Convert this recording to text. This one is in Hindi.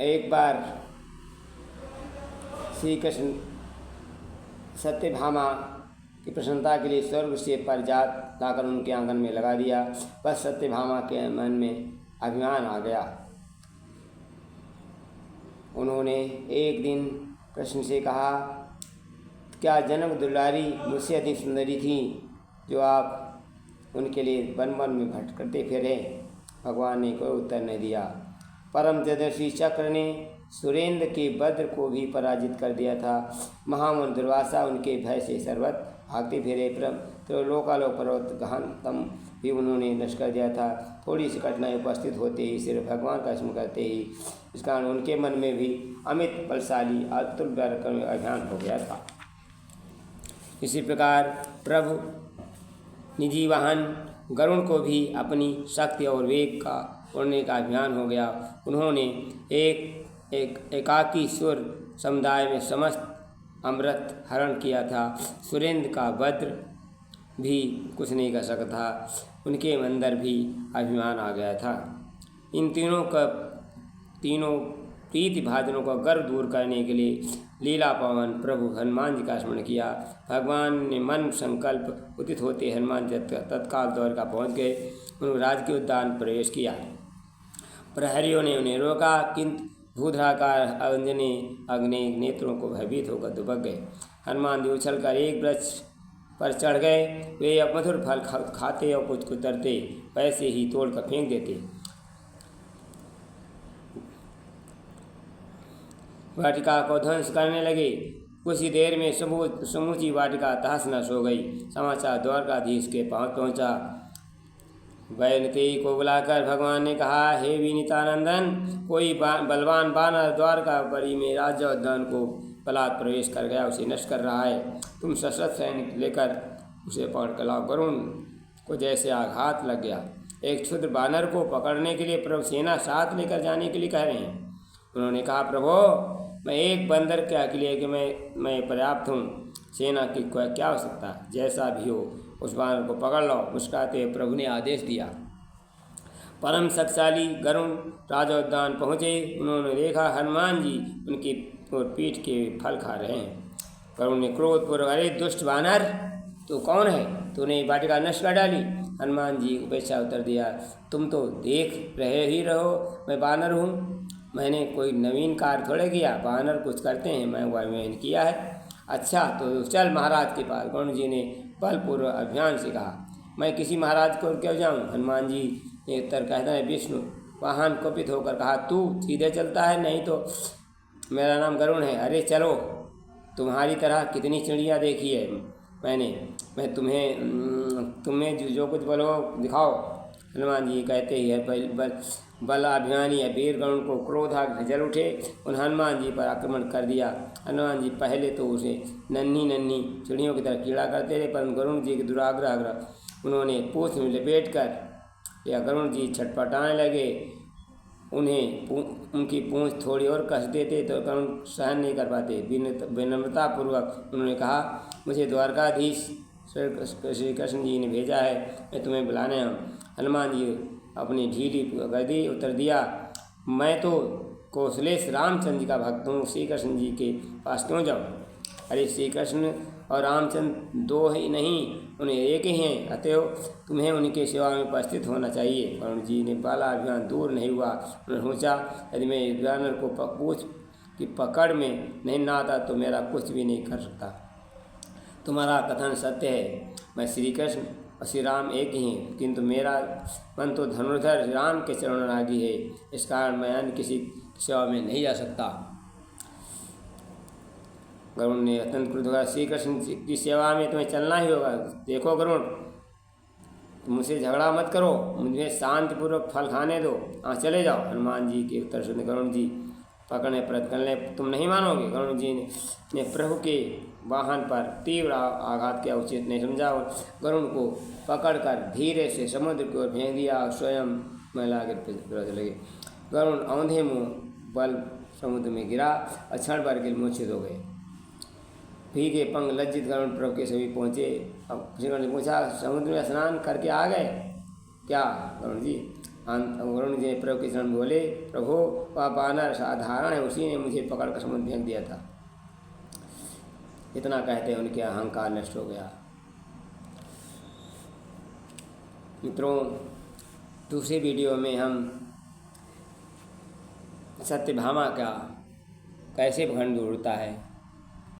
एक बार श्री कृष्ण सत्यभामा की प्रसन्नता के लिए स्वर्ग से पारिजात लाकर उनके आंगन में लगा दिया। बस सत्यभामा के मन में अभिमान आ गया। उन्होंने एक दिन कृष्ण से कहा, क्या जनक दुलारी मुझसे अधिक सुंदरी थी जो आप उनके लिए वन वन में भटकते फिरे? भगवान ने कोई उत्तर नहीं दिया। परम तेजस्वी चक्र ने सुरेंद्र के वज्र को भी पराजित कर दिया था। महामुनि दुर्वासा उनके भय से सर्वत्र भागते फिरे। त्रिलोकालोक पर्वत गहनतम भी उन्होंने नष्ट कर दिया था। थोड़ी सी कठिनाई उपस्थित होते ही सिर्फ भगवान का स्मरण करते ही इस कारण उनके मन में भी अमित बलशाली अतुल पराक्रमी अभिमान हो गया था। इसी प्रकार प्रभु निजी वाहन गरुण को भी अपनी शक्ति और वेग का उड़ने का अभिमान हो गया। उन्होंने एकाकी सुर समुदाय में समस्त अमृत हरण किया था। सुरेंद्र का वज्र भी कुछ नहीं कर सकता था। उनके अंदर भी अभिमान आ गया था। इन तीनों प्रीति भाजनों का गर्व दूर करने के लिए लीला पवन प्रभु हनुमान जी का स्मरण किया। भगवान ने मन संकल्प उदित होते हनुमान जी तत्काल द्वारका पहुँच गए। उन्होंने राजकीय उद्यान प्रवेश किया। प्रहरियों ने उन्हें रोका, किंतु भूधराकार अंजनी अग्नि नेत्रों को भयभीत होकर दुबक गए। हनुमान जी उछलकर एक वृक्ष पर चढ़ गए। वे अब मधुर फल खाते और कुछ कुतरते वैसे ही तोड़कर फेंक देते। वाटिका को ध्वंस करने लगे। कुछ ही देर में समूची वाटिका तहस नहस हो गई। समाचार द्वारकाधीश के पास पहुंचा। वैनतेयी को बुलाकर भगवान ने कहा, हे विनीतानंदन, कोई बलवान बानर द्वारका बड़ी में राजा उद्यान को बलात् प्रवेश कर गया, उसे नष्ट कर रहा है। तुम सशस्त्र सैनिक लेकर उसे पकड़ कर लाओ। वरुण को जैसे आघात लग गया। एक क्षुद्र बानर को पकड़ने के लिए प्रभु सेना साथ लेकर जाने के लिए कह रहे हैं। उन्होंने कहा, प्रभु मैं एक बंदर के लिए कि मैं पर्याप्त हूँ, सेना की क्या आवश्यकता? जैसा भी हो उस बानर को पकड़ लो। मुस्कुराते प्रभु ने आदेश दिया। परम शक्तिशाली गरुण राजोद्यान पहुँचे। उन्होंने देखा हनुमान जी उनकी पीठ के फल खा रहे हैं। गरुण ने क्रोधपूर्वक, अरे दुष्ट बानर, तू कौन है? तूने वाटिका नष्ट कर डाली। हनुमान जी उपेक्षा उत्तर दिया, तुम तो देख रहो मैं बानर हूँ। मैंने कोई नवीन कार्य थोड़े किया। बानर कुछ करते हैं, मैंने किया है। अच्छा तो चल महाराज के पास। गरुण जी ने बलपूर्वक अभिमान से कहा, मैं किसी महाराज को क्यों जाऊं? हनुमान जी ने उत्तर कहता है, विष्णु वाहन कुपित होकर कहा, तू सीधे चलता है, नहीं तो मेरा नाम गरुण है। अरे चलो, तुम्हारी तरह कितनी चिड़िया देखी है मैं तुम्हें जो कुछ बोलो दिखाओ। हनुमान जी कहते ही है बल अभिमानी है वीर गरुण को क्रोधाग्नि जल उठे। उन हनुमान जी पर आक्रमण कर दिया। हनुमान जी पहले तो उसे नन्ही चिड़ियों की तरह कीड़ा करते रहे, परंतु गरुण जी के दुराग्रह उन्होंने पूंछ में लपेट कर या गरुण जी छटपटाने लगे। उनकी पूंछ थोड़ी और कस देते तो गरुण सहन नहीं कर पाते। विनम्रतापूर्वक उन्होंने कहा, मुझे द्वारकाधीश श्री कृष्ण जी ने भेजा है, मैं तुम्हें बुलाने हूँ। हनुमान जी अपनी ढीली गद्दी उतर दिया, मैं तो कौशलेश रामचंद्र जी का भक्त हूँ, श्री कृष्ण जी के पास क्यों जाऊँ? अरे श्री कृष्ण और रामचंद्र दो ही नहीं, उन्हें एक ही हैं, अतएव तुम्हें उनकी सेवा में उपस्थित होना चाहिए। गरुण जी ने बाला अभिमान दूर नहीं हुआ। उन्होंने सोचा, यदि मैं जानवर को पूछ की पकड़ में नहीं ना आता तो मेरा कुछ भी नहीं कर सकता। तुम्हारा कथन सत्य है, मैं श्री कृष्ण और श्री राम एक ही हैं, किंतु मेरा मन तो धनुर्धर राम के चरण रागी है। इस कारण मैं अन्य किसी सेवा में नहीं जा सकता। गरुण ने अत्यंत क्रुद्ध होकर, श्री कृष्ण की सेवा में तुम्हें चलना ही होगा। देखो गरुण, मुझसे झगड़ा मत करो, मुझे शांतिपूर्वक फल खाने दो, चले जाओ। हनुमान जी के उत्तर सुनने गरुण जी पकड़ने प्रयत्न करने, तुम नहीं मानोगे। गरुण जी ने प्रभु के वाहन पर तीव्र आघात किया, उचित नहीं समझा और गरुण को पकड़कर धीरे से समुद्र की ओर फेंक दिया और स्वयं महिला के लगे। गरुण औंधे मुँह बल समुद्र में गिरा और क्षण भर के मूर्छित हो गए। भीगे पंग लज्जित गरुण प्रभु के सभी पहुँचे। अब श्री गरुण ने पूछा, समुद्र में स्नान करके आ गए क्या? गरुण जी, वरुण जी ने प्रभु के चरण बोले, प्रभु वह बानर साधारण है, उसी ने मुझे पकड़ कर समुद्र फेंक दिया था। इतना कहते हैं उनके अहंकार नष्ट हो गया। मित्रों, दूसरे वीडियो में हम सत्यभामा का कैसे भंड उड़ता है